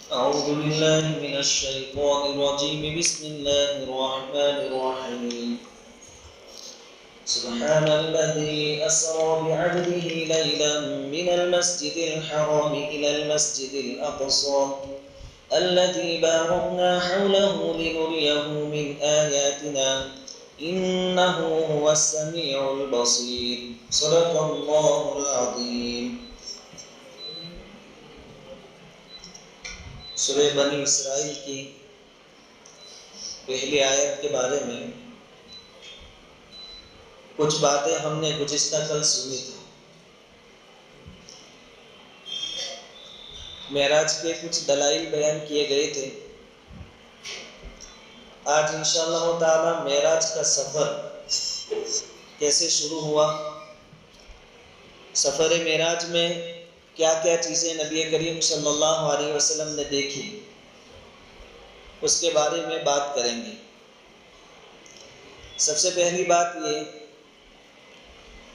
أعوذ بالله من الشيطان الرجيم بسم الله الرحمن الرحيم سبحان الذي أسرى بعبده ليلا من المسجد الحرام إلى المسجد الأقصى الذي باركنا حوله لنريه من آياتنا إنه هو السميع البصير صدق الله العظيم. سورہ بنی اسرائیل کی پہلی آیت کے بارے میں کچھ باتیں ہم نے گزشتہ کل سنی تھی. معراج کے کچھ دلائل بیان کیے گئے تھے. آج انشاءاللہ تعالی معراج کا سفر کیسے شروع ہوا، سفر معراج میں کیا کیا چیزیں نبی کریم صلی اللہ علیہ وسلم نے دیکھی، اس کے بارے میں بات کریں گے. سب سے پہلی بات یہ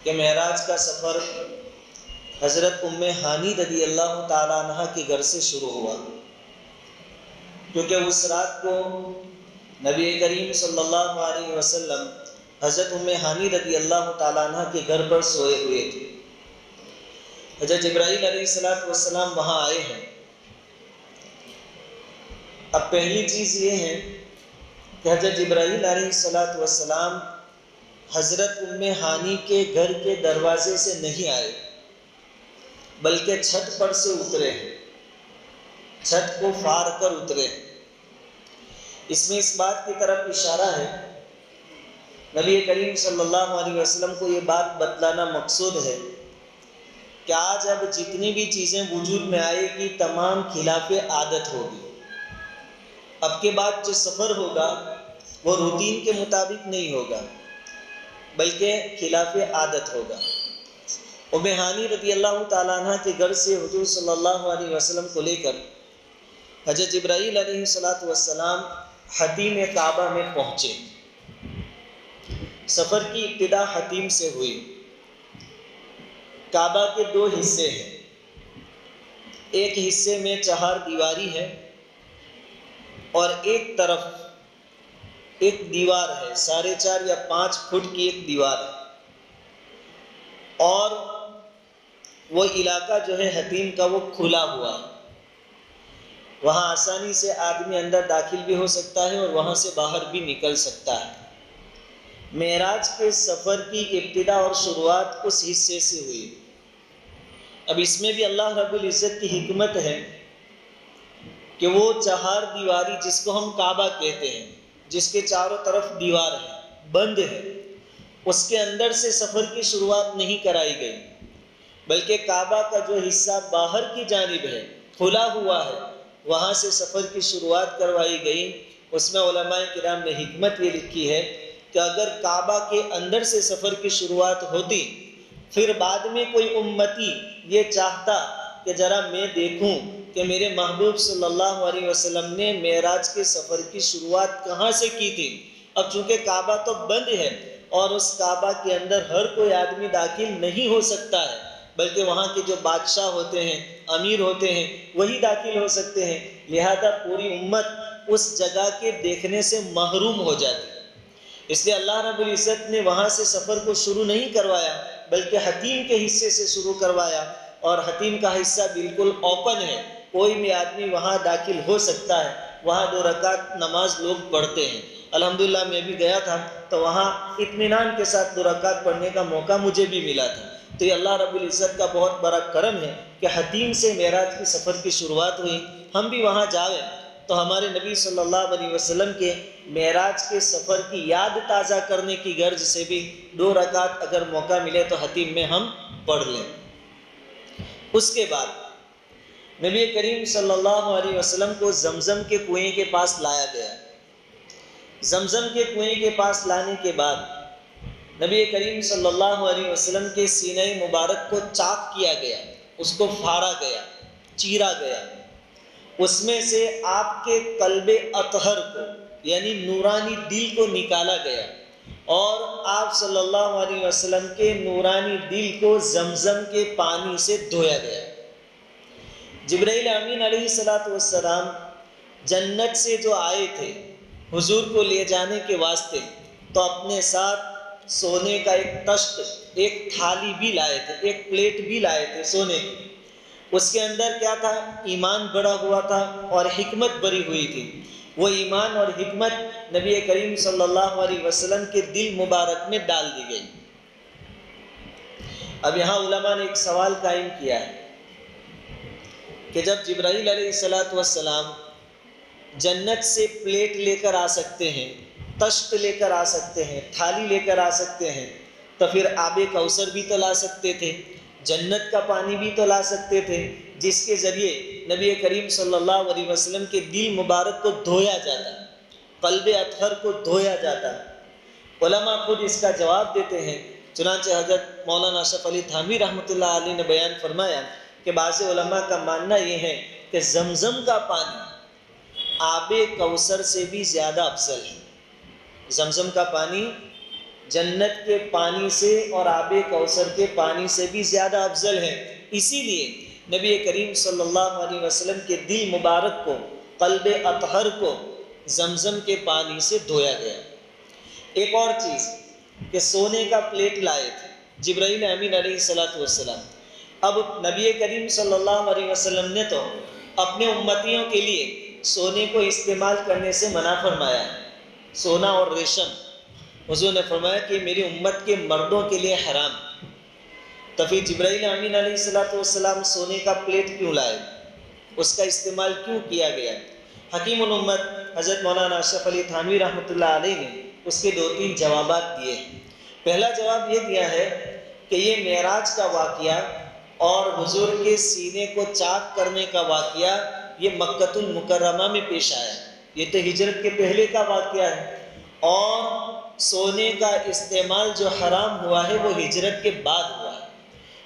کہ معراج کا سفر حضرت ام ہانی رضی اللہ تعالیٰ عنہ کے گھر سے شروع ہوا، کیونکہ اس رات کو نبی کریم صلی اللہ علیہ وسلم حضرت ام ہانی رضی اللہ تعالیٰ عنہ کے گھر پر سوئے ہوئے تھے. حضرت جبرائیل علیہ السلام وہاں آئے ہیں. اب پہلی چیز یہ ہے کہ حضرت جبرائیل علیہ السلام حضرت ام ہانی کے گھر کے دروازے سے نہیں آئے، بلکہ چھت پر سے اترے ہیں، چھت کو پار کر اترے ہیں. اس میں اس بات کی طرف اشارہ ہے، نبی کریم صلی اللہ علیہ وسلم کو یہ بات بتلانا مقصود ہے کہ آج اب جتنی بھی چیزیں وجود میں آئے گی تمام خلاف عادت ہوگی. اب کے بعد جو سفر ہوگا وہ روٹین کے مطابق نہیں ہوگا، بلکہ خلاف عادت ہوگا. ام ہانی رضی اللہ تعالیٰ عنہ کے گھر سے حضور صلی اللہ علیہ وسلم کو لے کر حضرت جبرائیل علیہ السلام حتیم کعبہ میں پہنچے. سفر کی ابتدا حتیم سے ہوئی. کعبہ کے دو حصے ہیں، ایک حصے میں چہار دیواری ہے اور ایک طرف ایک دیوار ہے، 4.5 یا 5 فٹ کی ایک دیوار ہے. اور وہ علاقہ جو ہے حتیم کا وہ کھلا ہوا ہے، وہاں آسانی سے آدمی اندر داخل بھی ہو سکتا ہے اور وہاں سے باہر بھی نکل سکتا ہے. معراج کے سفر کی ابتدا اور شروعات اس حصے سے ہوئی. اب اس میں بھی اللہ رب العزت کی حکمت ہے کہ وہ چہار دیواری جس کو ہم کعبہ کہتے ہیں، جس کے چاروں طرف دیوار ہے، بند ہے، اس کے اندر سے سفر کی شروعات نہیں کرائی گئی، بلکہ کعبہ کا جو حصہ باہر کی جانب ہے، کھلا ہوا ہے، وہاں سے سفر کی شروعات کروائی گئی. اس میں علماء کرام نے حکمت یہ لکھی ہے کہ اگر کعبہ کے اندر سے سفر کی شروعات ہوتی، پھر بعد میں کوئی امتی یہ چاہتا کہ ذرا میں دیکھوں کہ میرے محبوب صلی اللہ علیہ وسلم نے معراج کے سفر کی شروعات کہاں سے کی تھی. اب چونکہ کعبہ تو بند ہے اور اس کعبہ کے اندر ہر کوئی آدمی داخل نہیں ہو سکتا ہے، بلکہ وہاں کے جو بادشاہ ہوتے ہیں، امیر ہوتے ہیں، وہی داخل ہو سکتے ہیں، لہذا پوری امت اس جگہ کے دیکھنے سے محروم ہو جاتی. اس لیے اللہ رب العزت نے وہاں سے سفر کو شروع نہیں کروایا، بلکہ حتیم کے حصے سے شروع کروایا. اور حتیم کا حصہ بالکل اوپن ہے، کوئی بھی آدمی وہاں داخل ہو سکتا ہے. وہاں 2 رکعت نماز لوگ پڑھتے ہیں. الحمدللہ میں بھی گیا تھا تو وہاں اطمینان کے ساتھ 2 رکعت پڑھنے کا موقع مجھے بھی ملا تھا. تو یہ اللہ رب العزت کا بہت بڑا کرم ہے کہ حتیم سے معراج کی سفر کی شروعات ہوئی. ہم بھی وہاں جائیں تو ہمارے نبی صلی اللہ علیہ وسلم کے معراج کے سفر کی یاد تازہ کرنے کی غرض سے بھی 2 رکعت اگر موقع ملے تو حتیم میں ہم پڑھ لیں. اس کے بعد نبی کریم صلی اللہ علیہ وسلم کو زمزم کے کنویں کے پاس لایا گیا. زمزم کے کنویں کے پاس لانے کے بعد نبی کریم صلی اللہ علیہ وسلم کے سینہ مبارک کو چاک کیا گیا، اس کو پھاڑا گیا، چیرا گیا. اس میں سے آپ کے قلب اطہر کو یعنی نورانی دل کو نکالا گیا اور آپ صلی اللہ علیہ وسلم کے نورانی دل کو زمزم کے پانی سے دھویا گیا. جبرائیل امین علیہ السلام جنت سے جو آئے تھے حضور کو لے جانے کے واسطے، تو اپنے ساتھ سونے کا ایک تشت، ایک تھالی بھی لائے تھے، ایک پلیٹ بھی لائے تھے سونے کی۔ اس کے اندر کیا تھا؟ ایمان بڑا ہوا تھا اور حکمت بری ہوئی تھی۔ وہ ایمان اور حکمت نبی کریم صلی اللہ علیہ وسلم کے دل مبارک میں ڈال دی گئی۔ اب یہاں علماء نے ایک سوال قائم کیا ہے کہ جب جبرائیل علیہ السلام جنت سے پلیٹ لے کر آ سکتے ہیں، تشت لے کر آ سکتے ہیں، تھالی لے کر آ سکتے ہیں، تو پھر آب کوثر بھی تو لا سکتے تھے، جنت کا پانی بھی تو لا سکتے تھے، جس کے ذریعے نبی کریم صلی اللہ علیہ وسلم کے دل مبارک کو دھویا جاتا، قلب اطہر کو دھویا جاتا۔ علماء خود اس کا جواب دیتے ہیں۔ چنانچہ حضرت مولانا اشرف علی تھانوی رحمۃ اللہ علیہ نے بیان فرمایا کہ بعض علماء کا ماننا یہ ہے کہ زمزم کا پانی آب کوثر سے بھی زیادہ افضل ہے۔ زمزم کا پانی جنت کے پانی سے اور آب کوثر کے پانی سے بھی زیادہ افضل ہے۔ اسی لیے نبی کریم صلی اللہ علیہ وسلم کے دل مبارک کو، قلب اطہر کو زمزم کے پانی سے دھویا گیا۔ ایک اور چیز کہ سونے کا پلیٹ لائے تھے جبرائیل امین علیہ السلام۔ اب نبی کریم صلی اللہ علیہ وسلم نے تو اپنے امتیوں کے لیے سونے کو استعمال کرنے سے منع فرمایا ہے، سونا اور ریشم۔ حضور نے فرمایا کہ میری امت کے مردوں کے لیے حرام۔ تو پھر جبرائیل امین علیہ السلام سونے کا پلیٹ کیوں لائے؟ اس کا استعمال کیوں کیا گیا؟ حکیم الامت حضرت مولانا اشرف علی تھانوی رحمۃ اللہ علیہ نے اس کے 2-3 جوابات دیے ہیں۔ پہلا جواب یہ دیا ہے کہ یہ معراج کا واقعہ اور حضور کے سینے کو چاک کرنے کا واقعہ یہ مکۃ المکرمہ میں پیش آیا، یہ تو ہجرت کے پہلے کا واقعہ ہے، اور سونے کا استعمال جو حرام ہوا ہے وہ ہجرت کے بعد ہوا ہے۔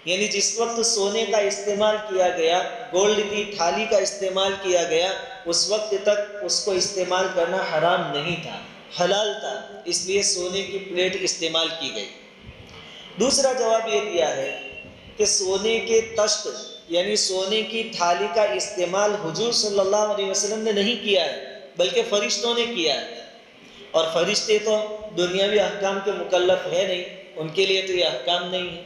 یعنی جس وقت سونے کا استعمال کیا گیا، گولڈ کی تھالی کا استعمال کیا گیا، اس وقت تک اس کو استعمال کرنا حرام نہیں تھا، حلال تھا، اس لیے سونے کی پلیٹ استعمال کی گئی۔ دوسرا جواب یہ دیا ہے کہ سونے کے تشت یعنی سونے کی تھالی کا استعمال حضور صلی اللہ علیہ وسلم نے نہیں کیا ہے، بلکہ فرشتوں نے کیا ہے، اور فرشتے تو دنیاوی احکام کے مکلف ہے نہیں، ان کے لیے تو یہ احکام نہیں ہے۔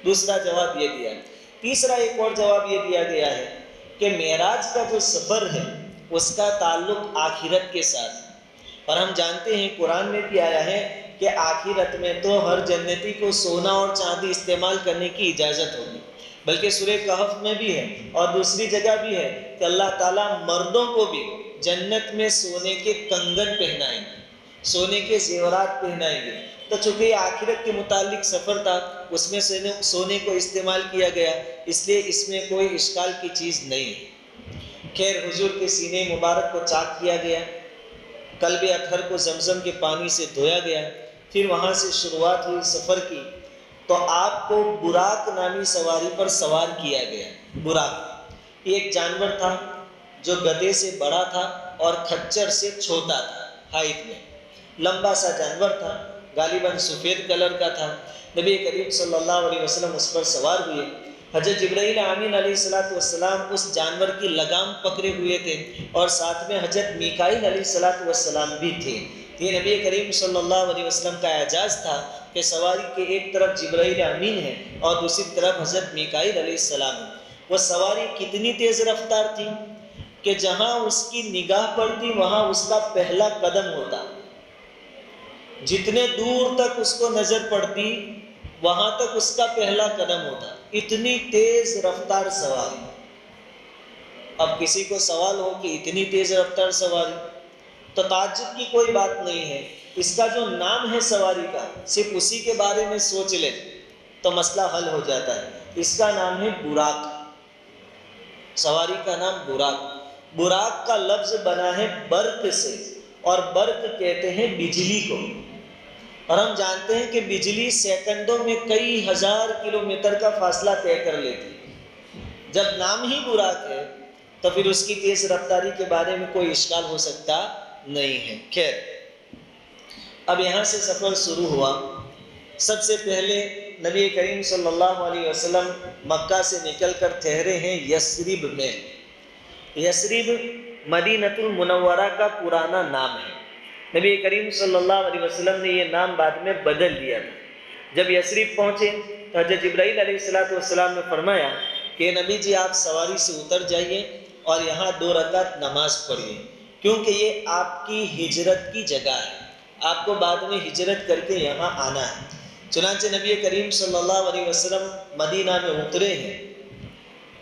دوسرا جواب یہ دیا۔ تیسرا ایک اور جواب یہ دیا گیا ہے کہ معراج کا جو سفر ہے اس کا تعلق آخرت کے ساتھ ہے، اور ہم جانتے ہیں قرآن میں بھی آیا ہے کہ آخرت میں تو ہر جنتی کو سونا اور چاندی استعمال کرنے کی اجازت ہوگی، بلکہ سورہ کہف میں بھی ہے اور دوسری جگہ بھی ہے کہ اللہ تعالیٰ مردوں کو بھی جنت میں سونے کے کنگن پہنائیں گے، سونے کے زیورات پہنائیں گے۔ تو چونکہ یہ آخرت کے متعلق سفر تھا، اس میں سونے کو استعمال کیا گیا، اس لیے اس میں کوئی اشکال کی چیز نہیں ہے۔ خیر، حضور کے سینے مبارک کو چاک کیا گیا، قلب اطہر کو زمزم کے پانی سے دھویا گیا، پھر وہاں سے شروعات ہوئی سفر کی، تو آپ کو براق نامی سواری پر سوار کیا گیا۔ براق یہ ایک جانور تھا جو گدھے سے بڑا تھا اور کھچر سے چھوٹا تھا، ہائٹ میں لمبا سا جانور تھا، غالباً سفید کلر کا تھا۔ نبی کریم صلی اللہ علیہ وسلم اس پر سوار ہوئے۔ حضرت جبرائیل امین علیہ السلام اس جانور کی لگام پکڑے ہوئے تھے، اور ساتھ میں حضرت میکائیل علیہ السلام بھی تھے۔ یہ نبی کریم صلی اللہ علیہ وسلم کا اعجاز تھا کہ سواری کے ایک طرف جبرائیل امین ہے اور دوسری طرف حضرت میکائیل علیہ السلام ہے۔ وہ سواری کتنی تیز رفتار تھی کہ جہاں اس کی نگاہ پڑتی وہاں اس کا پہلا قدم ہوتا، جتنے دور تک اس کو نظر پڑتی وہاں تک اس کا پہلا قدم ہوتا، اتنی تیز رفتار سواری۔ اب کسی کو سوال ہو کہ اتنی تیز رفتار سواری، تو تعجب کی کوئی بات نہیں ہے۔ اس کا جو نام ہے سواری کا، صرف اسی کے بارے میں سوچ لیں تو مسئلہ حل ہو جاتا ہے۔ اس کا نام ہے براق، سواری کا نام براق۔ براق کا لفظ بنا ہے برق سے، اور برق کہتے ہیں بجلی کو، اور ہم جانتے ہیں کہ بجلی سیکنڈوں میں کئی ہزار کلومیٹر کا فاصلہ طے کر لیتی ہے۔ جب نام ہی براق ہے تو پھر اس کی تیز رفتاری کے بارے میں کوئی اشکال ہو سکتا نہیں ہے۔ خیر، اب یہاں سے سفر شروع ہوا۔ سب سے پہلے نبی کریم صلی اللہ علیہ وسلم مکہ سے نکل کر ٹھہرے ہیں یثرب میں۔ یثرب مدینۃ المنورہ کا پرانا نام ہے، نبی کریم صلی اللہ علیہ وسلم نے یہ نام بعد میں بدل دیا تھا۔ جب یثرب پہنچے تو حضرت جبرائیل علیہ السلام نے فرمایا کہ نبی جی آپ سواری سے اتر جائیے اور یہاں 2 رکعت نماز پڑھیے، کیونکہ یہ آپ کی ہجرت کی جگہ ہے، آپ کو بعد میں ہجرت کر کے یہاں آنا ہے۔ چنانچہ نبی کریم صلی اللہ علیہ وسلم مدینہ میں اترے ہیں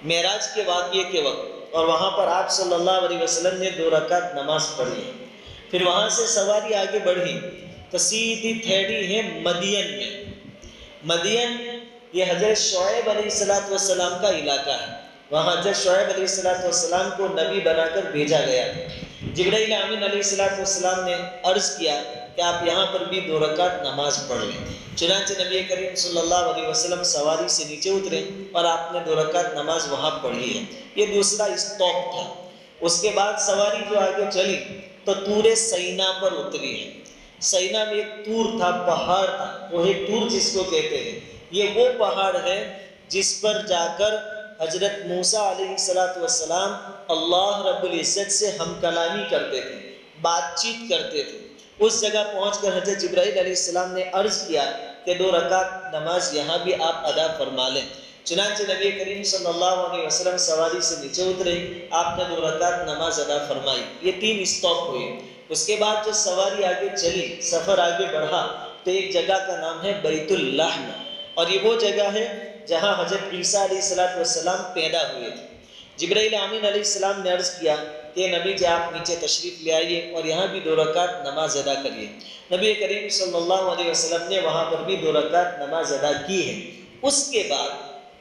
معراج کے واقعے کے وقت، اور وہاں پر آپ صلی اللہ علیہ وسلم نے 2 رکعت نماز پڑھی۔ پھر وہاں سے سواری آگے بڑھی تو سیدھی ٹھہری ہے مدین میں۔ مدین یہ حضرت شعیب علیہ السلام کا علاقہ ہے، وہاں حضرت شعیب علیہ السلام کو نبی بنا کر بھیجا گیا تھا۔ جبرائیل امین علیہ السلام نے عرض کیا کہ آپ یہاں پر بھی 2 رکعت نماز پڑھ لیں۔ چنانچہ نبی کریم صلی اللہ علیہ وسلم سواری سے نیچے اترے اور آپ نے 2 رکعت نماز وہاں پڑھی ہے۔ یہ دوسرا اسٹاپ تھا۔ اس کے بعد سواری جو آگے چلی تو طور سینا پر اتری ہے۔ سینا میں ایک طور تھا، پہاڑ تھا، وہ طور جس کو کہتے ہیں، یہ وہ پہاڑ ہے جس پر جا کر حضرت موسیٰ علیہ السلام اللہ رب العزت سے ہم کلامی کرتے تھے، بات چیت کرتے تھے۔ اس جگہ پہنچ کر حضرت جبرائیل علیہ السلام نے عرض کیا کہ 2 رکعت نماز یہاں بھی آپ ادا فرما لیں۔ چنانچہ نبی کریم صلی اللہ علیہ وسلم سواری سے نیچے اترے، آپ نے 2 رکعت نماز ادا فرمائی۔ یہ 3 اسٹاپ ہوئے۔ اس کے بعد جو سواری آگے چلی، سفر آگے بڑھا تو ایک جگہ کا نام ہے بیت اللحم، اور یہ وہ جگہ ہے جہاں حضرت عیسیٰ علیہ السلام پیدا ہوئے تھے۔ جبرائیل امین علیہ السلام نے عرض کیا کہ نبی جی آپ نیچے تشریف لے آئیے اور یہاں بھی 2 رکعت نماز ادا کریے۔ نبی کریم صلی اللہ علیہ وسلم نے وہاں پر بھی 2 رکعت نماز ادا کی ہے۔ اس کے بعد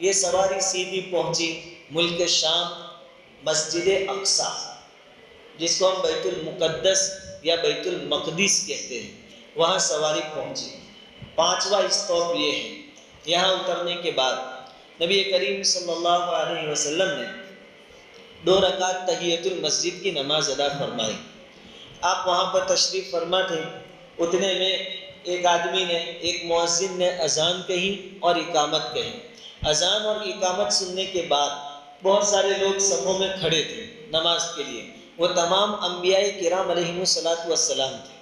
یہ سواری سیدھی پہنچی ملک شام، مسجد اقصیٰ، جس کو ہم بیت المقدس یا بیت المقدس کہتے ہیں، وہاں سواری پہنچی۔ 5واں اسٹاپ یہ ہے۔ یہاں اترنے کے بعد نبی کریم صلی اللہ علیہ وسلم نے 2 رکعت تحیۃ المسجد کی نماز ادا فرمائی۔ آپ وہاں پر تشریف فرما تھے، اتنے میں ایک آدمی نے، ایک مؤذن نے اذان کہی اور اقامت کہی۔ اذان اور اقامت سننے کے بعد بہت سارے لوگ صفوں میں کھڑے تھے نماز کے لیے، وہ تمام انبیاء کرام علیہم السلام تھے۔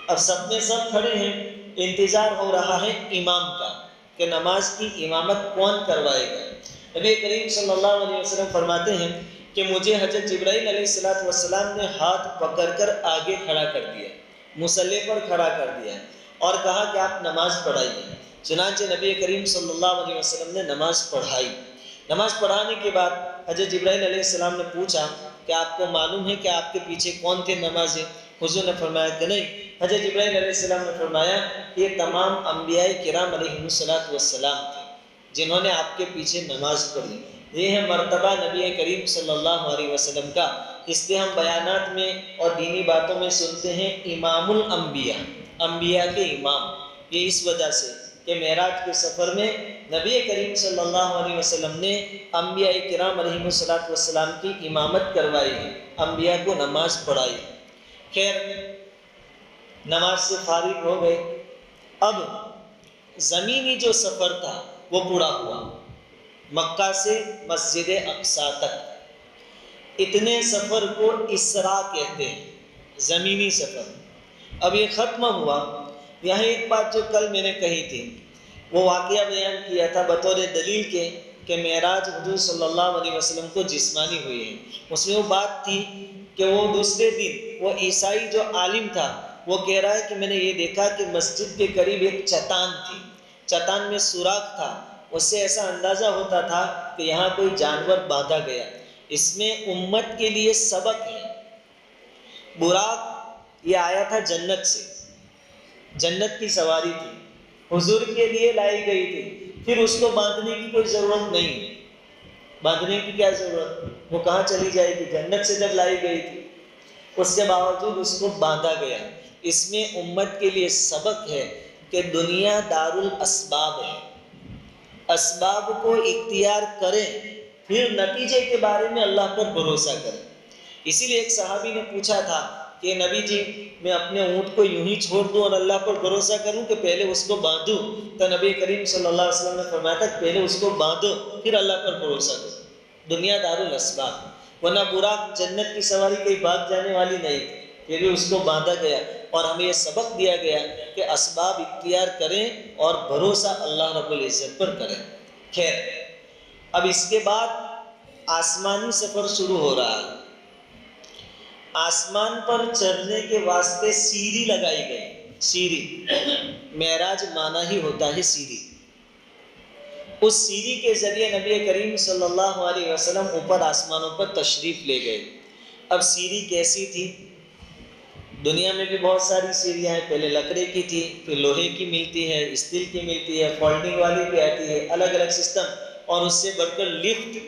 اب سب میں سب کھڑے ہیں، انتظار ہو رہا ہے امام کا کہ نماز کی امامت کون کروائے گا۔ نبی کریم صلی اللہ علیہ وسلم فرماتے ہیں کہ مجھے حضرت جبرائیل علیہ السلام نے ہاتھ پکڑ کر آگے کھڑا کر دیا، مصلی پر کھڑا کر دیا اور کہا کہ آپ نماز پڑھائیے۔ چنانچہ نبی کریم صلی اللہ علیہ وسلم نے نماز پڑھائی۔ نماز پڑھانے کے بعد حضرت جبرائیل علیہ السلام نے پوچھا کہ آپ کو معلوم ہے کہ آپ کے پیچھے کون تھے نمازیں؟ حضور نے فرمایا کہ نہیں۔ حضرت جبرائیل علیہ السلام نے فرمایا کہ یہ تمام انبیاء کرام علیہم السلام تھے جنہوں نے آپ کے پیچھے نماز پڑھی۔ یہ ہے مرتبہ نبی کریم صلی اللہ علیہ وسلم کا۔ اس لیے ہم بیانات میں اور دینی باتوں میں سنتے ہیں امام الانبیاء، انبیاء کے امام۔ یہ اس وجہ سے کہ معراج کے سفر میں نبی کریم صلی اللہ علیہ وسلم نے انبیاء کرام علیہم السلام کی امامت کروائی ہے، انبیاء کو نماز پڑھائی۔ خیر، نماز سے فارغ ہو گئے۔ اب زمینی جو سفر تھا وہ پورا ہوا، مکہ سے مسجد اقصیٰ تک۔ اتنے سفر کو اسراء کہتے ہیں، زمینی سفر۔ اب یہ ختم ہوا۔ یہاں ایک بات جو کل میں نے کہی تھی، وہ واقعہ بیان کیا تھا بطور دلیل کے کہ معراج حضور صلی اللہ علیہ وسلم کو جسمانی ہوئی ہے۔ اس میں وہ بات تھی کہ وہ دوسرے دن وہ عیسائی جو عالم تھا وہ کہہ رہا ہے کہ میں نے یہ دیکھا کہ مسجد کے قریب ایک چٹان تھی، چٹان میں سوراخ تھا، اس سے ایسا اندازہ ہوتا تھا کہ یہاں کوئی جانور باندھا گیا۔ اس میں امت کے لیے سبق ہے۔ براق یہ آیا تھا جنت سے، جنت کی سواری تھی، حضور کے لیے لائی گئی تھی، پھر اس کو باندھنے کی کوئی ضرورت نہیں۔ باندھنے کی کیا ضرورت، وہ کہاں چلی جائے گی؟ جنت سے جب لائی گئی تھی، اس کے باوجود اس کو باندھا گیا۔ اس میں امت کے لیے سبق ہے کہ دنیا دار الاسباب ہے، اسباب کو اختیار کریں، پھر نتیجے کے بارے میں اللہ پر بھروسہ کریں۔ اسی لیے ایک صحابی نے پوچھا تھا کہ نبی جی میں اپنے اونٹ کو یوں ہی چھوڑ دوں اور اللہ پر بھروسہ کروں کہ پہلے اس کو باندھوں؟ تو نبی کریم صلی اللہ علیہ وسلم نے فرمایا تھا پہلے اس کو باندھو پھر اللہ پر بھروسہ کرو۔ دنیا دار الاسباب، ورنہ براق جنت کی سواری کہیں بھاگ جانے والی نہیں تھی، پھر بھی اس کو باندھا گیا اور ہمیں یہ سبق دیا گیا کہ اسباب اختیار کریں اور بھروسہ اللہ رب العزت پر کریں۔ خیر، اب اس کے بعد آسمانی سفر شروع ہو رہا ہے۔ آسمان پر چڑھنے کے واسطے سیڑھی لگائی گئی۔ سیڑھی، معراج معنی ہی ہوتا ہے سیڑھی۔ اس سیڑھی کے ذریعے نبی کریم صلی اللہ علیہ وسلم اوپر آسمانوں پر تشریف لے گئے۔ اب سیڑھی کیسی تھی؟ دنیا میں بھی بہت ساری سیڑھیاں ہیں، پہلے لکڑی کی تھی، پھر لوہے کی ملتی ہے، اسٹیل کی ملتی ہے، فولڈنگ والی بھی آتی ہے، الگ الگ سسٹم، اور اس سے بڑھ کر لفٹ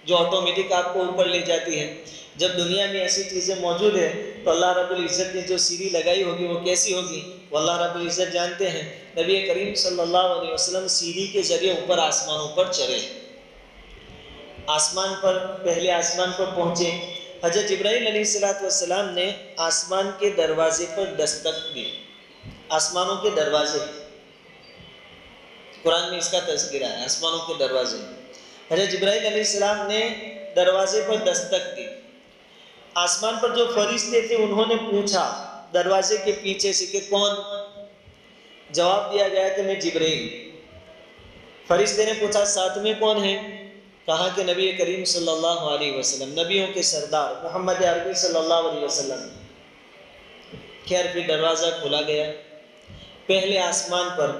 جو آٹومیٹک آپ کو اوپر لے جاتی ہے۔ جب دنیا میں ایسی چیزیں موجود ہیں تو اللہ رب العزت نے جو سیڑھی لگائی ہوگی وہ کیسی ہوگی وہ اللہ رب العزت جانتے ہیں۔ نبی کریم صلی اللہ علیہ وسلم سیڑھی کے ذریعے اوپر آسمانوں پر چڑھے۔ آسمان پر، پہلے آسمان پر پہنچے۔ حضرت جبرائیل علیہ السلام نے آسمان کے دروازے پر دستک دی۔ آسمانوں کے دروازے، قرآن میں اس کا تذکرہ ہے، آسمانوں کے دروازے۔ حضرت جبرائیل علیہ السلام نے دروازے پر دستک دی۔ آسمان پر جو فرشتے تھے انہوں نے پوچھا دروازے کے پیچھے سے کہ کون؟ جواب دیا گیا کہ میں جبرائیل۔ فرشتے نے پوچھا ساتھ میں کون ہے؟ کہا کہ نبی کریم صلی اللہ علیہ وسلم، نبیوں کے سردار محمد عربی صلی اللہ علیہ وسلم۔ خیر، پھر دروازہ کھولا گیا۔ پہلے آسمان پر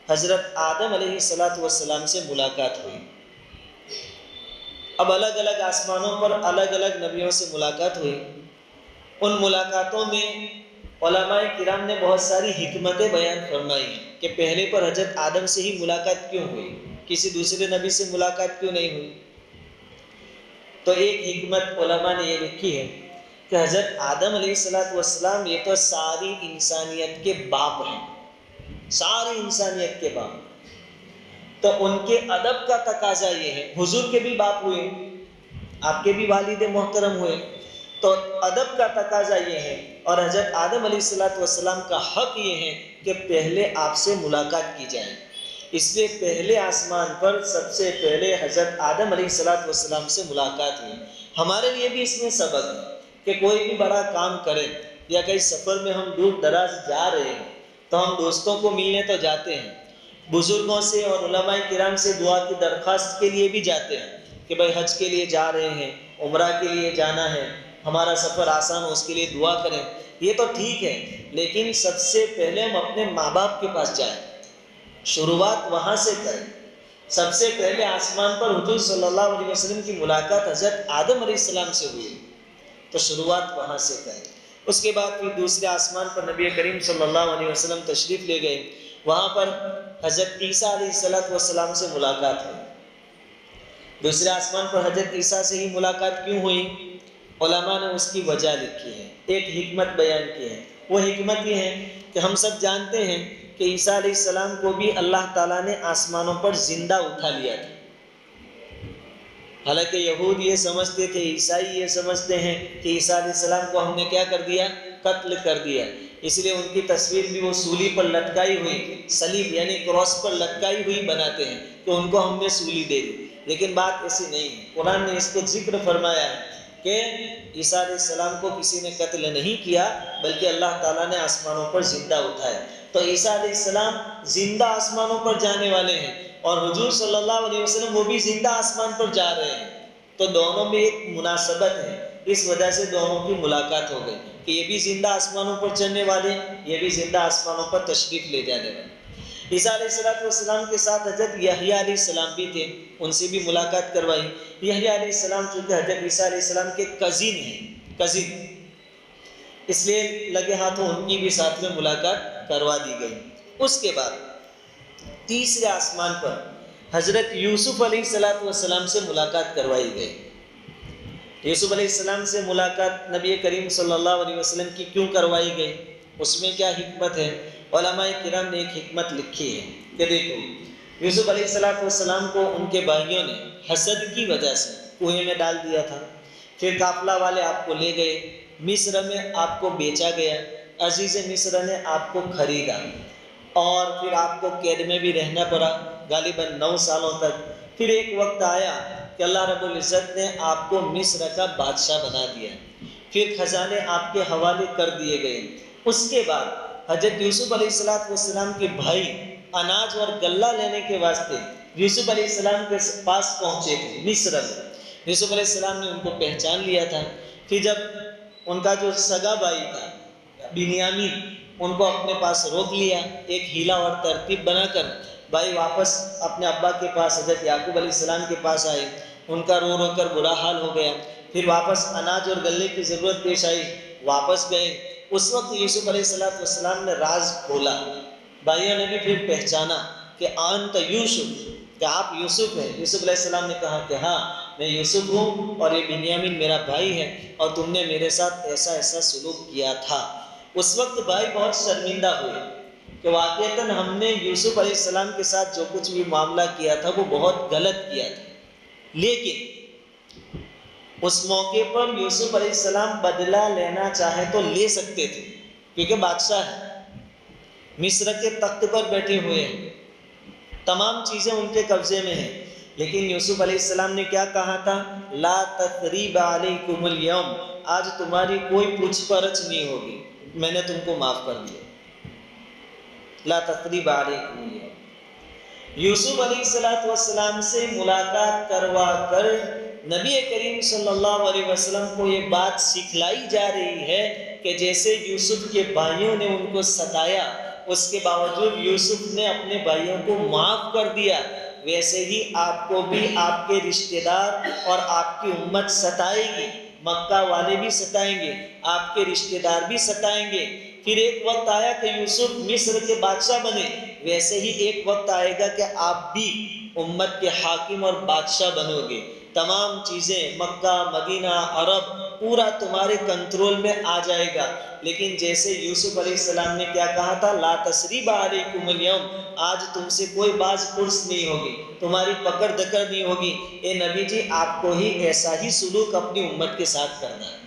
حضرت آدم علیہ السلام سے ملاقات ہوئی۔ اب الگ الگ آسمانوں پر الگ الگ نبیوں سے ملاقات ہوئی۔ ان ملاقاتوں میں علماء کرام نے بہت ساری حکمتیں بیان فرمائی کہ پہلے پر حضرت آدم سے ہی ملاقات کیوں ہوئی، کسی دوسرے نبی سے ملاقات کیوں نہیں ہوئی؟ تو ایک حکمت علماء نے یہ لکھی ہے کہ حضرت آدم علیہ السلام یہ تو ساری انسانیت کے باپ ہیں، ساری انسانیت کے باپ، تو ان کے ادب کا تقاضا یہ ہے، حضور کے بھی باپ ہوئے، آپ کے بھی والد محترم ہوئے، تو ادب کا تقاضا یہ ہے، اور حضرت آدم علیہ السلام کا حق یہ ہے کہ پہلے آپ سے ملاقات کی جائے۔ اس لیے پہلے آسمان پر سب سے پہلے حضرت آدم علیہ السلام سے ملاقات ہوئی۔ ہمارے لیے بھی اس میں سبق ہے کہ کوئی بھی بڑا کام کرے یا کئی سفر میں ہم دور دراز جا رہے ہیں تو ہم دوستوں کو ملنے تو جاتے ہیں، بزرگوں سے اور علماء کرام سے دعا کی درخواست کے لیے بھی جاتے ہیں کہ بھائی حج کے لیے جا رہے ہیں، عمرہ کے لیے جانا ہے، ہمارا سفر آسان ہو، اس کے لیے دعا کریں۔ یہ تو ٹھیک ہے، لیکن سب سے پہلے ہم اپنے ماں باپ کے پاس جائیں، شروعات وہاں سے کریں۔ سب سے پہلے آسمان پر حضور صلی اللہ علیہ وسلم کی ملاقات حضرت آدم علیہ السلام سے ہوئی، تو شروعات وہاں سے کریں۔ اس کے بعد پھر دوسرے آسمان پر نبی کریم صلی اللہ علیہ وسلم تشریف لے گئے، وہاں پر حضرت عیسیٰ علیہ السلام سے ملاقات ہوئی۔ دوسرے آسمان پر حضرت عیسیٰ سے ہی ملاقات کیوں ہوئی؟ علماء نے اس کی وجہ لکھی ہے، ایک حکمت بیان کی ہے۔ وہ حکمت یہ ہے کہ ہم سب جانتے ہیں کہ عیسیٰ علیہ السلام کو بھی اللہ تعالیٰ نے آسمانوں پر زندہ اٹھا لیا تھا۔ حالانکہ یہود یہ سمجھتے تھے، عیسائی یہ سمجھتے ہیں کہ عیسیٰ علیہ السلام کو ہم نے کیا کر دیا؟ قتل کر دیا۔ اس لیے ان کی تصویر بھی وہ سولی پر لٹکائی ہوئی، صلیب یعنی کراس پر لٹکائی ہوئی بناتے ہیں کہ ان کو ہم نے سولی دے دی، لیکن بات ایسی نہیں ہے۔ قرآن نے اس کو ذکر فرمایا ہے کہ عیسیٰ علیہ السلام کو کسی نے قتل نہیں کیا، بلکہ اللہ تعالیٰ نے آسمانوں پر زندہ اٹھایا۔ تو عیسیٰ علیہ السلام زندہ آسمانوں پر جانے والے ہیں، اور حضور صلی اللہ علیہ وسلم وہ بھی زندہ آسمان پر جا رہے ہیں، تو دونوں میں ایک مناسبت ہے، اس وجہ سے دونوں کی ملاقات ہو گئی کہ یہ بھی زندہ آسمانوں پر چلنے والے، یہ بھی زندہ آسمانوں پر تشریف لے جانے والے۔ عیسیٰ علیہ السلام کے ساتھ حضرت یحییٰ علیہ السلام بھی تھے، ان سے بھی ملاقات کروائی۔ یحییٰ علیہ السلام چونکہ حضرت عیسیٰ علیہ السلام کے کزن ہیں، کزن، اس لیے لگے ہاتھوں ان کی بھی ساتھ میں ملاقات کروا دی گئی۔ اس کے بعد تیسرے آسمان پر حضرت یوسف علیہ السلام سے ملاقات کروائی گئی۔ یوسف علیہ السلام سے ملاقات نبی کریم صلی اللہ علیہ وسلم کی کیوں کروائی گئی؟ اس میں کیا حکمت ہے؟ علماء کرام نے ایک حکمت لکھی ہے کہ دیکھو، یوسف علیہ السلام کو ان کے بھائیوں نے حسد کی وجہ سے کنویں میں ڈال دیا تھا، پھر قافلہ والے آپ کو لے گئے، مصر میں آپ کو بیچا گیا، عزیز مصر نے آپ کو خریدا، اور پھر آپ کو قید میں بھی رہنا پڑا غالباً 9 سالوں تک۔ پھر ایک وقت آیا کہ اللہ رب العزت نے آپ کو مصر کا بادشاہ بنا دیا، پھر خزانے آپ کے حوالے کر دیے گئے۔ اس کے بعد حضرت یوسف علیہ السلام کے بھائی اناج اور غلہ لینے کے واسطے یوسف علیہ السلام کے پاس پہنچے تھے مصر میں۔ یوسف علیہ السلام نے ان کو پہچان لیا تھا۔ پھر جب ان کا جو سگا بھائی تھا بنیامین، ان کو اپنے پاس روک لیا، ایک ہیلا اور ترتیب بنا کر بھائی واپس اپنے ابا کے پاس حضرت یعقوب علیہ السلام کے پاس آئے۔ ان کا رو رو کر برا حال ہو گیا، پھر واپس اناج اور غلے کی ضرورت پیش آئی، واپس گئے۔ اس وقت یوسف علیہ السلام نے راز کھولا، بھائیوں نے بھی پھر پہچانا کہ انت یوسف، کہ آپ یوسف ہیں۔ یوسف علیہ السلام نے کہا کہ ہاں میں یوسف ہوں، اور یہ بنیامین میرا بھائی ہے، اور تم نے میرے ساتھ ایسا ایسا سلوک کیا تھا۔ اس وقت بھائی بہت شرمندہ ہوئے کہ واقعتاً ہم نے یوسف علیہ السلام کے ساتھ جو کچھ بھی معاملہ کیا تھا وہ بہت غلط کیا تھا، لیکن اس موقع پر یوسف علیہ السلام بدلہ لینا چاہے تو لے سکتے تھے، کیونکہ بادشاہ ہے، مصر کے تخت پر بیٹھے ہوئے ہیں، تمام چیزیں ان کے قبضے میں ہیں۔ لیکن یوسف علیہ السلام نے کیا کہا تھا؟ لا تثریب علیکم اليوم، آج تمہاری کوئی پوچھ پرچھ نہیں ہوگی، میں نے تم کو معاف کر دیا۔ لا تثریب علیکم اليوم۔ یوسف علیہ السلام سے ملاقات کروا کر نبی کریم صلی اللہ علیہ وسلم کو یہ بات سکھلائی جا رہی ہے کہ جیسے یوسف کے بھائیوں نے ان کو ستایا، اس کے باوجود یوسف نے اپنے بھائیوں کو معاف کر دیا، ویسے ہی آپ کو بھی آپ کے رشتہ دار اور آپ کی امت ستائے گی، مکہ والے بھی ستائیں گے، آپ کے رشتہ دار بھی ستائیں گے۔ پھر ایک وقت آیا کہ یوسف مصر کے بادشاہ بنے، ویسے ہی ایک وقت آئے گا کہ آپ بھی امت کے حاکم اور بادشاہ بنو گے، تمام چیزیں مکہ، مدینہ، عرب پورا تمہارے کنٹرول میں آ جائے گا۔ لیکن جیسے یوسف علیہ السلام نے کیا کہا تھا؟ لا تثریب علیکم اليوم، آج تم سے کوئی باز پرس نہیں ہوگی، تمہاری پکڑ دکڑ نہیں ہوگی۔ اے نبی جی، آپ کو ہی ایسا ہی سلوک اپنی امت کے ساتھ کرنا ہے۔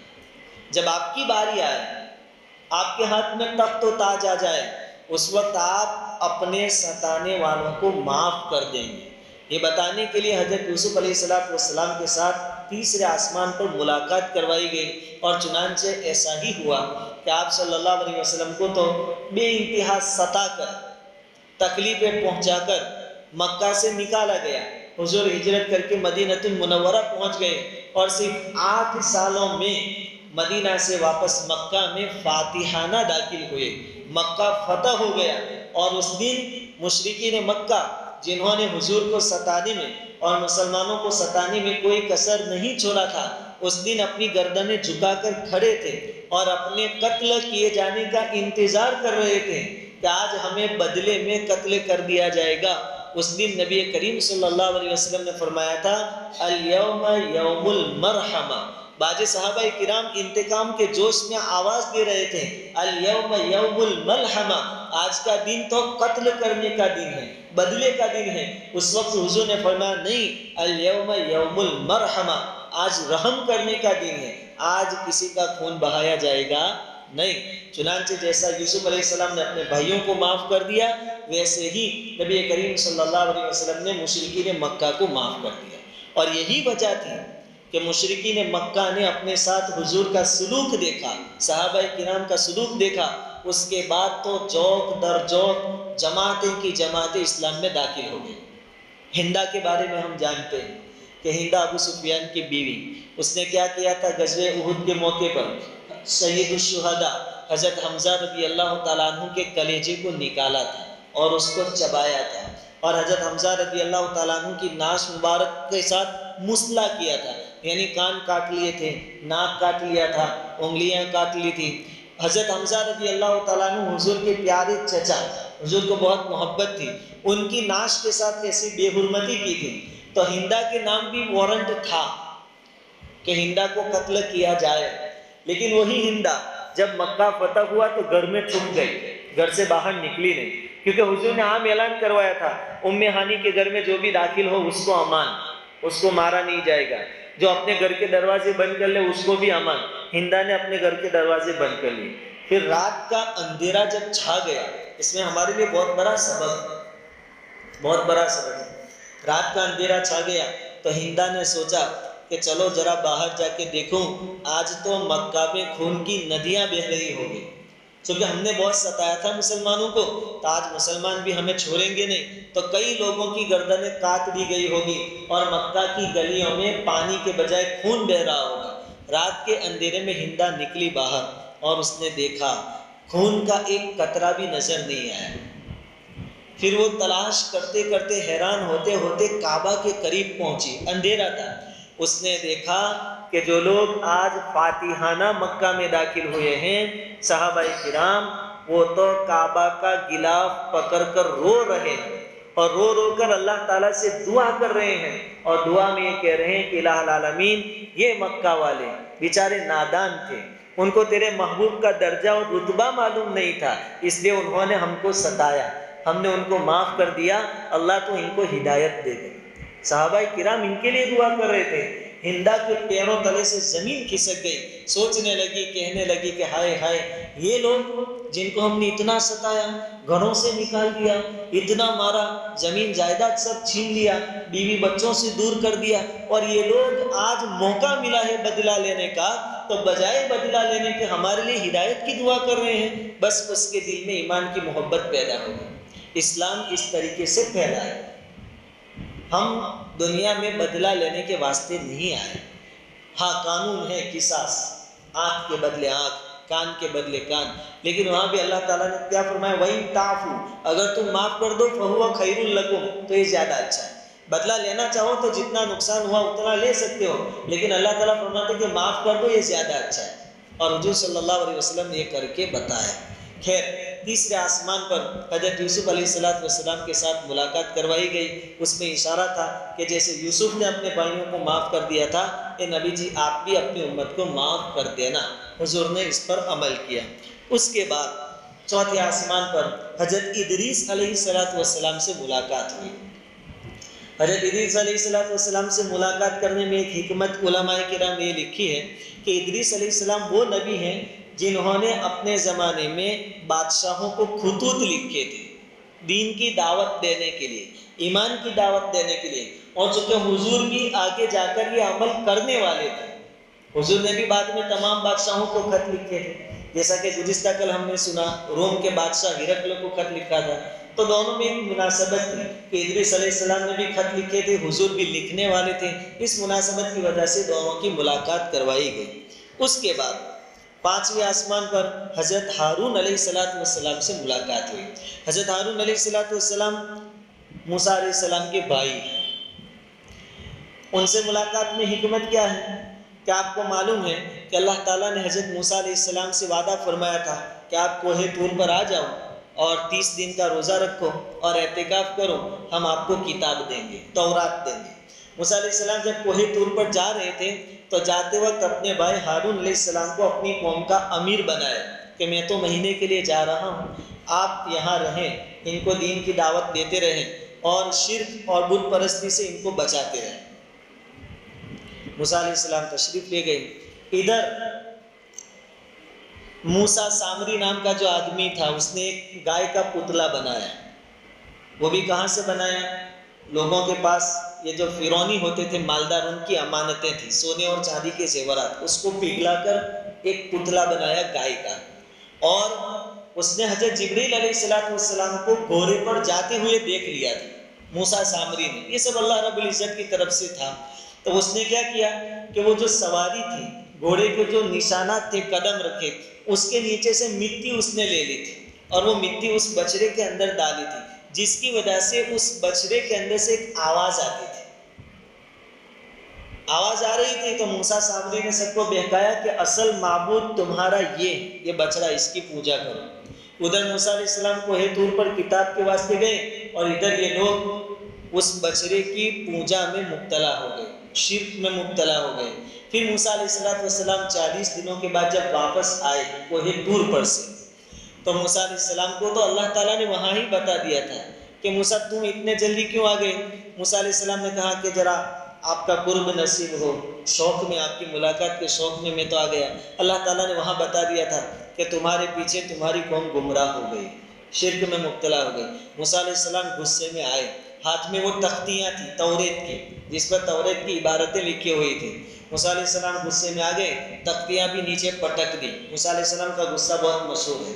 جب آپ کی باری آئے، آپ کے ہاتھ میں تخت و تاج آ جائے، اس وقت آپ اپنے ستانے والوں کو معاف کر دیں گے۔ یہ بتانے کے لیے حضرت یوسف علیہ السلام کے ساتھ تیسرے آسمان پر ملاقات کروائی گئی، اور چنانچہ ایسا ہی ہوا کہ آپ صلی اللہ علیہ وسلم کو تو بے انتہا ستا کر، تکلیفیں پہنچا کر مکہ سے نکالا گیا۔ حضور ہجرت کر کے مدینہ المنورہ پہنچ گئے، اور صرف 8 سالوں میں مدینہ سے واپس مکہ میں فاتحانہ داخل ہوئے، مکہ فتح ہو گیا۔ اور اس دن مشرکین مکہ جنہوں نے حضور کو ستانے میں اور مسلمانوں کو ستانے میں کوئی کسر نہیں چھوڑا تھا، اس دن اپنی گردنیں جھکا کر کھڑے تھے اور اپنے قتل کیے جانے کا انتظار کر رہے تھے کہ آج ہمیں بدلے میں قتل کر دیا جائے گا۔ اس دن نبی کریم صلی اللہ علیہ وسلم نے فرمایا تھا الیوم یوم المرحمہ۔ بعض صحابہ کرام انتقام کے جوش میں آواز دے رہے تھے الیوم یوم الملحمہ، آج کا دن تو قتل کرنے کا دن ہے، بدلے کا دن ہے۔ اس وقت حضور نے فرمایا نہیں، الیوم یوم المرحمہ، آج رحم کرنے کا دن ہے، آج کسی کا خون بہایا جائے گا نہیں۔ چنانچہ جیسا یوسف علیہ السلام نے اپنے بھائیوں کو معاف کر دیا، ویسے ہی نبی کریم صلی اللہ علیہ وسلم نے مشرکین مکہ کو معاف کر دیا۔ اور یہی وجہ تھی کہ مشرکین مکہ نے اپنے ساتھ حضور کا سلوک دیکھا، صحابہ کرام کا سلوک دیکھا، اس کے بعد تو جوک در جوک جماعتیں کی جماعتیں اسلام میں داخل ہو گئی۔ ہندا کے بارے میں ہم جانتے ہیں کہ ہندا ابو سفیان کی بیوی، اس نے کیا کیا تھا؟ غزوہ احد کے موقع پر سید الشہداء حضرت حمزہ رضی اللہ تعالیٰ عنہ کے کلیجے کو نکالا تھا اور اس کو چبایا تھا، اور حضرت حمزہ رضی اللہ تعالیٰ عنہ کی ناش مبارک کے ساتھ مسلح کیا تھا، یعنی کان کاٹ لیے تھے، ناک کاٹ لیا تھا، انگلیاں کاٹ لی تھی۔ حضرت حمزہ رضی اللہ تعالیٰ عنہ حضور کے پیارے چچا، حضور کو بہت محبت تھی، ان کی ناش کے ساتھ ایسی بے حرمتی کی تھی، تو ہندا کے نام بھی وارنٹ تھا کہ ہندا کو قتل کیا جائے۔ لیکن وہی ہندا جب مکہ فتح ہوا تو گھر میں چھپ گئی، گھر سے باہر نکلی نہیں، کیونکہ حضور نے عام اعلان کروایا تھا ام ہانی کے گھر میں جو بھی داخل ہو اس کو امان، اس کو مارا نہیں جائے گا، جو اپنے گھر کے دروازے بند کر لے اس کو بھی امان۔ ہندا نے اپنے گھر کے دروازے بند کر لیے۔ پھر رات کا اندھیرا جب چھا گیا، اس میں ہمارے لیے بہت بڑا سبق ہے، بہت بڑا سبق ہے۔ رات کا اندھیرا چھا گیا تو ہندا نے سوچا کہ چلو ذرا باہر جا کے دیکھوں، آج تو مکہ میں خون کی ندیاں بہہ رہی ہوگی، کیونکہ ہم نے بہت ستایا تھا مسلمانوں کو، تو آج مسلمان بھی ہمیں چھوڑیں گے نہیں، تو کئی لوگوں کی گردنیں کاٹ دی گئی ہوگی اور مکہ کی گلیوں میں پانی کے بجائے خون بہہ رہا ہوگا۔ رات کے اندھیرے میں ہندا نکلی باہر اور اس نے دیکھا خون کا ایک قطرہ بھی نظر نہیں آیا۔ پھر وہ تلاش کرتے کرتے حیران ہوتے ہوتے کعبہ کے قریب پہنچی، اندھیرا تھا۔ اس نے دیکھا کہ جو لوگ آج فاتحانہ مکہ میں داخل ہوئے ہیں صحابہ کرام، وہ تو کعبہ کا غلاف پکڑ کر رو رہے ہیں اور رو رو کر اللہ تعالیٰ سے دعا کر رہے ہیں، اور دعا میں یہ کہہ رہے ہیں کہ الہ العالمین، یہ مکہ والے بیچارے نادان تھے، ان کو تیرے محبوب کا درجہ اور رتبہ معلوم نہیں تھا، اس لیے انہوں نے ہم کو ستایا، ہم نے ان کو معاف کر دیا، اللہ تو ان کو ہدایت دے دے۔ صحابہ کرام ان کے لیے دعا کر رہے تھے۔ ہندا کے پیروں تلے سے زمین کھسک گئی، سوچنے لگی، کہنے لگی کہ ہائے ہائے، یہ لوگ جن کو ہم نے اتنا ستایا، گھروں سے نکال دیا، اتنا مارا، زمین جائیداد سب چھین لیا، بیوی بچوں سے دور کر دیا، اور یہ لوگ آج موقع ملا ہے بدلہ لینے کا، تو بجائے بدلہ لینے کے ہمارے لیے ہدایت کی دعا کر رہے ہیں۔ بس اس کے دل میں ایمان کی محبت پیدا ہو گئی۔ اسلام اس طریقے سے پھیلا ہے۔ ہم دنیا میں بدلہ لینے کے واسطے نہیں آئے۔ ہاں قانون ہے قصاص، آنکھ کے بدلے آنکھ، کان کے بدلے کان، لیکن وہاں بھی اللہ تعالیٰ نے کیا فرمایا، وَإِن تَعْفُوا، اگر تم معاف کر دو فَهُوَ خَيْرٌ لَكُمْ، تو یہ زیادہ اچھا ہے۔ بدلہ لینا چاہو تو جتنا نقصان ہوا اتنا لے سکتے ہو، لیکن اللہ تعالیٰ فرماتے ہیں کہ معاف کر دو، یہ زیادہ اچھا ہے، اور حضور صلی اللہ علیہ وسلم نے یہ کر کے بتایا۔ خیر، تیسرے آسمان پر حضرت یوسف علیہ السلام کے ساتھ ملاقات کروائی گئی۔ اس میں اشارہ تھا کہ جیسے یوسف نے اپنے بھائیوں کو معاف کر دیا تھا، اے نبی جی آپ بھی اپنی امت کو معاف کر دینا۔ حضور نے اس پر عمل کیا۔ اس کے بعد چوتھے آسمان پر حضرت ادریس علیہ السلام سے ملاقات ہوئی۔ حضرت ادریس علیہ السلام سے ملاقات کرنے میں ایک حکمت علماء کرام نے لکھی ہے کہ ادریس علیہ السلام وہ نبی ہیں جنہوں نے اپنے زمانے میں بادشاہوں کو خطوط لکھے تھے دین کی دعوت دینے کے لیے، ایمان کی دعوت دینے کے لیے، اور چونکہ حضور بھی آگے جا کر یہ عمل کرنے والے تھے، حضور نے بھی بعد میں تمام بادشاہوں کو خط لکھے تھے، جیسا کہ گزشتہ کل ہم نے سنا روم کے بادشاہ ہرقل کو خط لکھا تھا، تو دونوں میں ایک مناسبت تھی کہ ادریس علیہ السلام نے بھی خط لکھے تھے، حضور بھی لکھنے والے تھے، اس مناسبت کی وجہ سے دونوں کی ملاقات کروائی گئی۔ اس کے بعد پانچویں آسمان پر حضرت ہارون علیہ السلام سے ملاقات ہوئی۔ حضرت ہارون علیہ السلام موسیٰ علیہ السلام کے بھائی ہیں۔ ان سے ملاقات میں حکمت کیا ہے؟ کہ آپ کو معلوم ہے کہ اللہ تعالیٰ نے حضرت موسیٰ علیہ السلام سے وعدہ فرمایا تھا کہ آپ کوہ طور پر آ جاؤ اور 30 دن کا روزہ رکھو اور اعتکاف کرو، ہم آپ کو کتاب دیں گے، تورات دیں گے۔ موسیٰ علیہ السلام جب کوہ طور پر جا رہے تھے تو جاتے وقت اپنے بھائی ہارون علیہ السلام کو اپنی قوم کا امیر بنایا کہ میں تو مہینے کے لیے جا رہا ہوں، آپ یہاں رہیں، ان کو دین کی دعوت دیتے رہیں اور شرک اور بت پرستی سے ان کو بچاتے رہیں۔ موسیٰ علیہ السلام تشریف لے گئے۔ ادھر موسیٰ سامری نام کا جو آدمی تھا اس نے ایک گائے کا پتلا بنایا، وہ بھی کہاں سے بنایا؟ لوگوں کے پاس یہ جو فرعونی ہوتے تھے مالدار، ان کی امانتیں تھیں، سونے اور چاندی کے زیورات، اس کو پگھلا کر ایک پتلا بنایا گائے کا، اور اس نے حضرت جبریل علیہ السلام کو گھوڑے پر جاتے ہوئے دیکھ لیا تھا موسیٰ سامری نے، یہ سب اللہ رب العزت کی طرف سے تھا۔ تو اس نے کیا کیا کہ وہ جو سواری تھی، گھوڑے کے جو نشانات تھے قدم رکھے، اس کے نیچے سے مٹی اس نے لے لی تھی اور وہ مٹی اس بچڑے کے اندر ڈالی تھی، جس کی وجہ سے اس بچڑے کے اندر سے ایک آواز آتی تھی، آواز آ رہی تھی، تو موسیٰ سامری نے سب کو بہکایا کہ اصل معبود تمہارا یہ بچڑا، اس کی پوجا کرو۔ ادھر موسیٰ علیہ السلام کوہ طور پر کتاب کے واسطے گئے اور ادھر یہ لوگ اس بچڑے کی پوجا میں مبتلا ہو گئے، شرک میں مبتلا ہو گئے۔ پھر موسیٰ علیہ السلام 40 دنوں کے بعد جب واپس آئے کوہ طور پر سے، تو موسیٰ علیہ السلام کو تو اللہ تعالیٰ نے وہاں ہی بتا دیا تھا کہ موسیٰ تم اتنے جلدی کیوں آ گئے؟ موسیٰ علیہ السلام نے کہا کہ ذرا آپ کا قرب نصیب ہو، شوق میں، آپ کی ملاقات کے شوق میں تو آ گیا۔ اللہ تعالیٰ نے وہاں بتا دیا تھا کہ تمہارے پیچھے تمہاری قوم گمراہ ہو گئی، شرک میں مبتلا ہو گئی۔ موسیٰ علیہ السلام غصے میں آئے، ہاتھ میں وہ تختیاں تھیں توریت کی، جس پر توریت کی عبارتیں لکھی ہوئی تھیں۔ موسیٰ علیہ السلام غصے میں آ گئے، تختیاں بھی نیچے پٹک دی۔ موسیٰ علیہ السلام کا غصہ بہت مشہور ہے،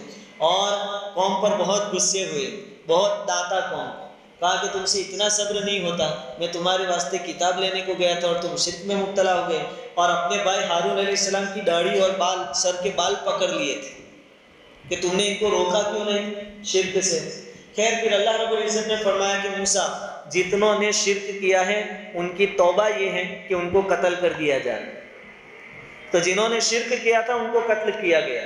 اور قوم پر بہت غصے ہوئے، بہت ڈانٹا قوم کو، کہا کہ تم سے اتنا صبر نہیں ہوتا، میں تمہارے واسطے کتاب لینے کو گیا تھا اور تم شرک میں مبتلا ہو گئے، اور اپنے بھائی ہارون علیہ السلام کی داڑھی اور بال، سر کے بال پکڑ لیے تھے کہ تم نے ان کو روکا کیوں نہیں شرک سے۔ خیر پھر اللہ رب العزت نے فرمایا کہ موسیٰ، جتنوں نے شرک کیا ہے ان کی توبہ یہ ہے کہ ان کو قتل کر دیا جائے۔ تو جنہوں نے شرک کیا تھا ان کو قتل کیا گیا۔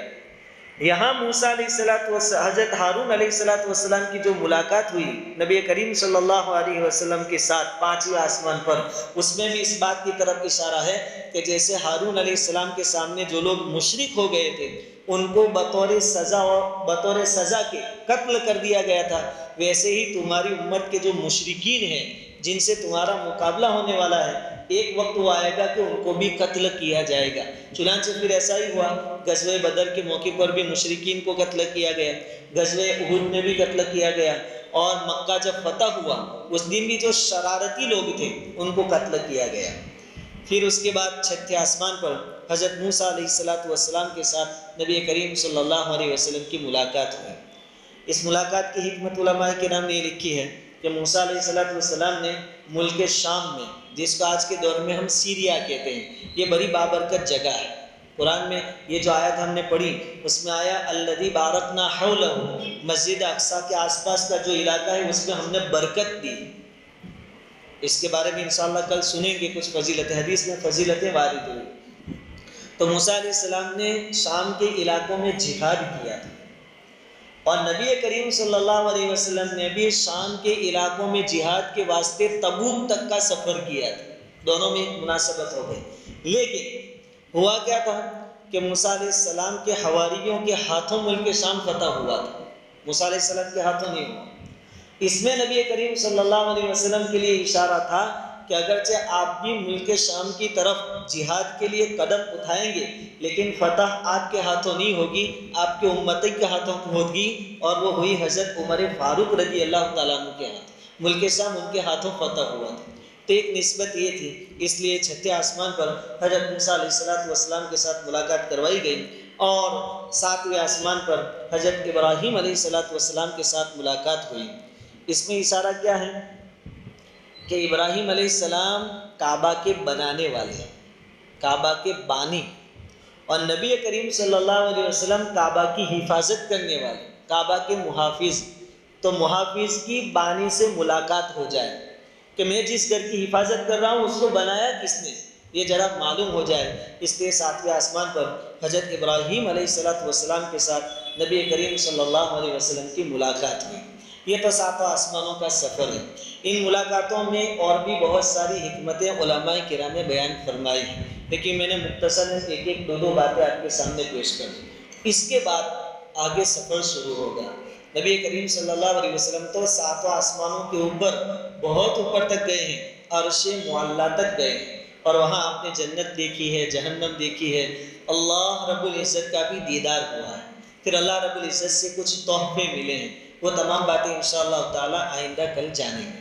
یہاں موسیٰ علیہ السلام حضرت ہارون علیہ السلام کی جو ملاقات ہوئی نبی کریم صلی اللہ علیہ وسلم کے ساتھ پانچویں آسمان پر، اس میں بھی اس بات کی طرف اشارہ ہے کہ جیسے ہارون علیہ السلام کے سامنے جو لوگ مشرک ہو گئے تھے ان کو بطور سزا کے قتل کر دیا گیا تھا، ویسے ہی تمہاری امت کے جو مشرکین ہیں جن سے تمہارا مقابلہ ہونے والا ہے، ایک وقت وہ آئے گا کہ ان کو بھی قتل کیا جائے گا۔ چنانچہ پھر ایسا ہی ہوا، غزوہ بدر کے موقع پر بھی مشرکین کو قتل کیا گیا، غزوہ احد میں بھی قتل کیا گیا، اور مکہ جب فتح ہوا اس دن بھی جو شرارتی لوگ تھے ان کو قتل کیا گیا۔ پھر اس کے بعد چھٹے آسمان پر حضرت موسیٰ علیہ السلام کے ساتھ نبی کریم صلی اللہ علیہ وسلم کی ملاقات ہوئی۔ اس ملاقات کی حکمت علماء کرام نے یہ لکھی ہے کہ موسیٰ علیہ السلام نے ملک شام میں، جس کو آج کے دور میں ہم سیریا کہتے ہیں، یہ بڑی بابرکت جگہ ہے۔ قرآن میں یہ جو آیت ہم نے پڑھی اس میں آیا الذی بارکنا حولہ، مسجد اقصیٰ کے آس پاس کا جو علاقہ ہے اس میں ہم نے برکت دی۔ اس کے بارے میں انشاءاللہ کل سنیں گے، کچھ فضیلتیں، حدیث میں فضیلتیں وارد ہوئی۔ تو موسیٰ علیہ السلام نے شام کے علاقوں میں جہاد کیا تھا، اور نبی کریم صلی اللہ علیہ وسلم نے بھی شام کے علاقوں میں جہاد کے واسطے تبوک تک کا سفر کیا تھا، دونوں میں مناسبت ہو گئی۔ لیکن ہوا کیا تھا کہ موسیٰ علیہ السلام کے حواریوں کے ہاتھوں ملک شام فتح ہوا تھا، موسیٰ علیہ السلام کے ہاتھوں نہیں ہوا۔ اس میں نبی کریم صلی اللہ علیہ وسلم کے لیے اشارہ تھا کہ اگرچہ آپ بھی ملک شام کی طرف جہاد کے لیے قدم اٹھائیں گے لیکن فتح آپ کے ہاتھوں نہیں ہوگی، آپ کے امتی کے ہاتھوں ہوگی، اور وہ ہوئی حضرت عمر فاروق رضی اللہ تعالیٰ عنہ کے ہاتھ۔ ملک شام ان کے ہاتھوں فتح ہوا تھا، تو ایک نسبت یہ تھی، اس لیے چھٹے آسمان پر حضرت موسیٰ علیہ السلام کے ساتھ ملاقات کروائی گئی، اور ساتویں آسمان پر حضرت ابراہیم علیہ السلام کے ساتھ ملاقات ہوئی۔ اس میں اشارہ کیا ہے کہ ابراہیم علیہ السلام کعبہ کے بنانے والے ہیں، کعبہ کے بانی، اور نبی کریم صلی اللہ علیہ وسلم کعبہ کی حفاظت کرنے والے، کعبہ کے محافظ۔ تو محافظ کی بانی سے ملاقات ہو جائے کہ میں جس گھر کی حفاظت کر رہا ہوں اس کو بنایا کس نے، یہ ذرا معلوم ہو جائے، اس لیے ساتویں آسمان پر حضرت ابراہیم علیہ السلام کے ساتھ نبی کریم صلی اللہ علیہ وسلم کی ملاقات ہوئی۔ یہ تو ساتوں آسمانوں کا سفر ہے۔ ان ملاقاتوں میں اور بھی بہت ساری حکمتیں علماء کرام نے بیان فرمائی ہیں، لیکن میں نے مختصر ایک دو باتیں آپ کے سامنے پیش کر دی۔ اس کے بعد آگے سفر شروع ہوگا۔ نبی کریم صلی اللہ علیہ وسلم تو ساتوں آسمانوں کے اوپر، بہت اوپر تک گئے ہیں، عرش معلیٰ تک گئے ہیں، اور وہاں آپ نے جنت دیکھی ہے، جہنم دیکھی ہے، اللہ رب العزت کا بھی دیدار ہوا ہے، پھر اللہ رب العزت سے کچھ تحفے ملے ہیں۔ وہ تمام باتیں انشاءاللہ تعالی آئندہ کل جانیں گے۔